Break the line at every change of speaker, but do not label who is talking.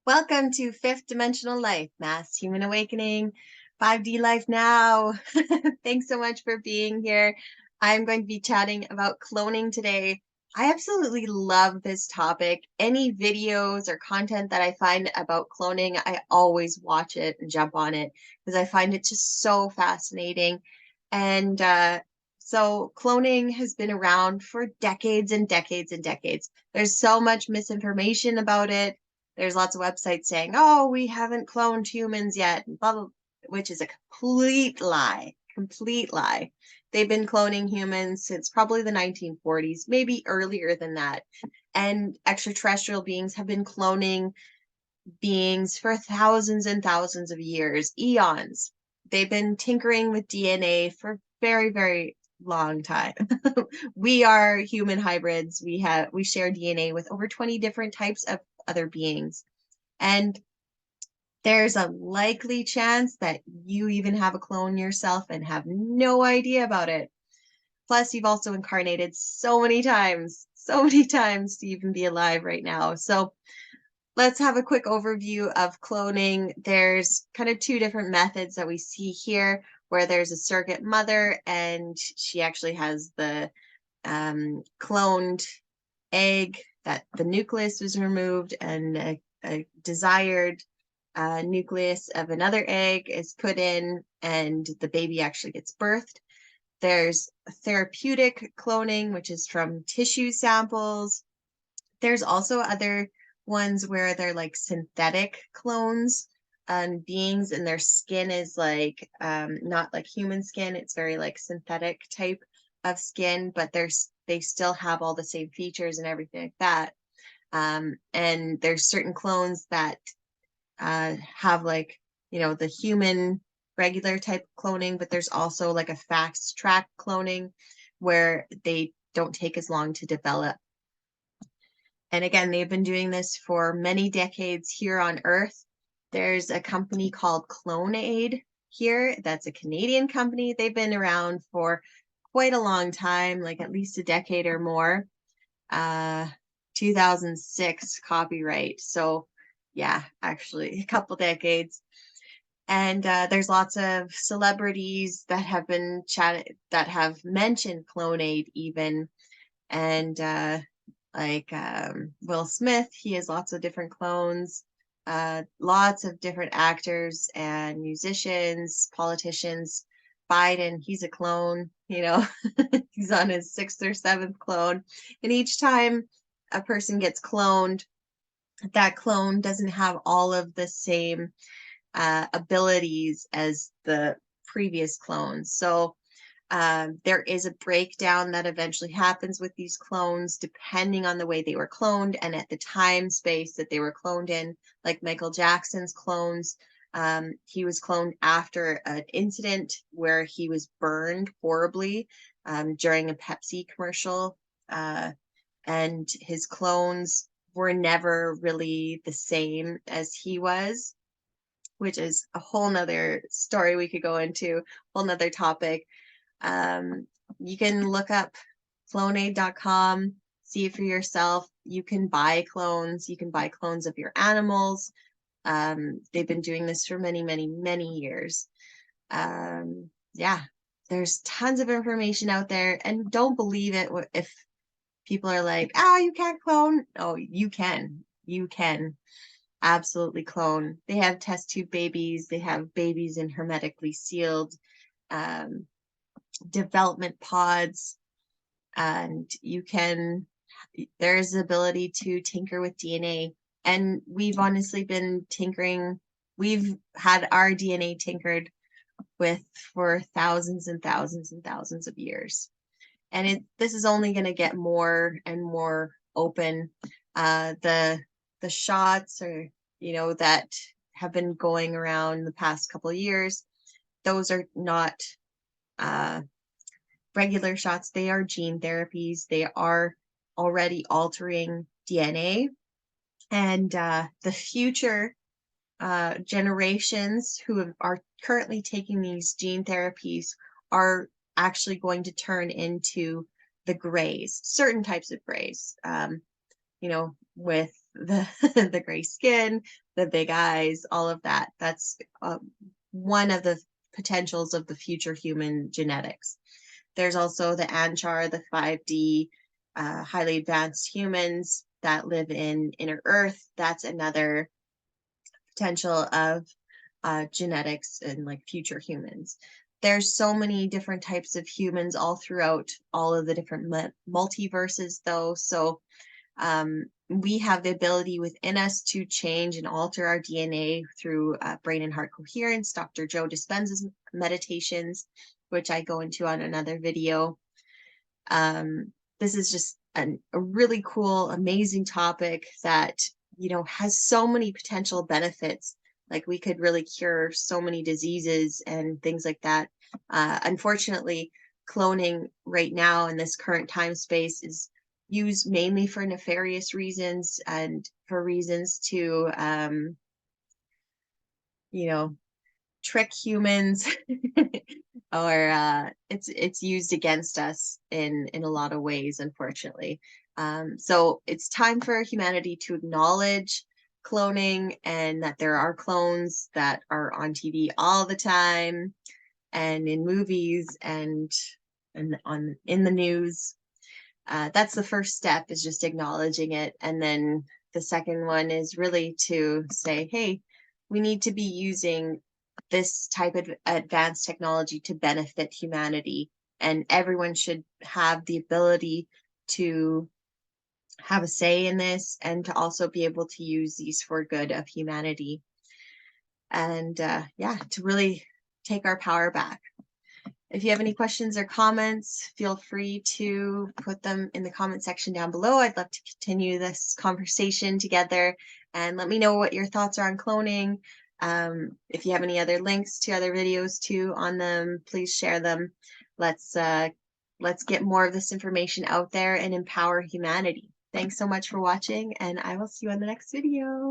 Welcome to Fifth Dimensional Life, Mass Human Awakening, 5D Life Now. Thanks so much for being here. I'm going to be chatting about cloning today. I absolutely love this topic. Any videos or content that I find about cloning, I always watch it and jump on it because I find it just so fascinating. And so cloning has been around for decades and decades and decades. There's so much misinformation about it. There's lots of websites saying, oh, we haven't cloned humans yet, blah, blah, which is a complete lie, complete lie. They've been cloning humans since probably the 1940s, maybe earlier than that. And extraterrestrial beings have been cloning beings for thousands and thousands of years, eons. They've been tinkering with DNA for very, very long time. We are human hybrids. We share DNA with over 20 different types of other beings. And there's a likely chance that you even have a clone yourself and have no idea about it. Plus, you've also incarnated so many times to even be alive right now. So let's have a quick overview of cloning. There's kind of two different methods that we see here, where there's a surrogate mother and she actually has the cloned egg that the nucleus was removed, and a desired nucleus of another egg is put in and the baby actually gets birthed. There's therapeutic cloning, which is from tissue samples. There's also other ones where they're like synthetic clones on beings, and their skin is like not like human skin. It's very like synthetic type of skin, but they still have all the same features and everything like that. And there's certain clones that have like, the human regular type cloning, but there's also like a fast track cloning where they don't take as long to develop. And again, they've been doing this for many decades here on Earth. There's a company called CloneAid here. That's a Canadian company. They've been around for quite a long time, like at least a decade or more. 2006 copyright. So yeah, actually a couple decades. And there's lots of celebrities that have been that have mentioned CloneAid even. And like Will Smith, he has lots of different clones. Lots of different actors and musicians, politicians. Biden, he's a clone, he's on his 6th or 7th clone. And each time a person gets cloned, that clone doesn't have all of the same abilities as the previous clones. So there is a breakdown that eventually happens with these clones depending on the way they were cloned and at the time space that they were cloned in. Like Michael Jackson's clones, he was cloned after an incident where he was burned horribly during a Pepsi commercial, and his clones were never really the same as he was, which is a whole nother story we could go into, whole nother topic. You can look up cloneaid.com, see it for yourself. You can buy clones. You can buy clones of your animals. They've been doing this for many, many, many years. Yeah, there's tons of information out there, and don't believe it if people are like, you can't clone. Oh, you can. You can absolutely clone. They have test tube babies. They have babies in hermetically sealed development pods, and there's the ability to tinker with DNA. And we've honestly been tinkering. We've had our DNA tinkered with for thousands and thousands and thousands of years. And this is only going to get more and more open. The shots that have been going around the past couple of years, those are not regular shots. They are gene therapies. They are already altering DNA. And the future generations who are currently taking these gene therapies are actually going to turn into the grays, certain types of grays, with the the gray skin, the big eyes, all of that. That's one of the potentials of the future human genetics. There's also the Anchar, the 5D, highly advanced humans that live in inner Earth. That's another potential of genetics and like future humans. There's so many different types of humans all throughout all of the different multiverses, though. So we have the ability within us to change and alter our DNA through brain and heart coherence. Dr. Joe Dispenza's meditations, which I go into on another video. This is just a really cool, amazing topic that, you know, has so many potential benefits. Like we could really cure so many diseases and things like that. Unfortunately, cloning right now in this current time space is used mainly for nefarious reasons and for reasons to, you know, trick humans or it's used against us in a lot of ways, unfortunately. So it's time for humanity to acknowledge cloning and that there are clones that are on TV all the time and in movies and on in the news. That's the first step, is just acknowledging it. And then the second one is really to say, hey, we need to be using this type of advanced technology to benefit humanity. And everyone should have the ability to have a say in this and to also be able to use these for good of humanity. And yeah, to really take our power back. If you have any questions or comments, feel free to put them in the comment section down below. I'd love to continue this conversation together, and let me know what your thoughts are on cloning. If you have any other links to other videos too on them, please share them. Let's get more of this information out there and empower humanity. Thanks so much for watching, and I will see you on the next video.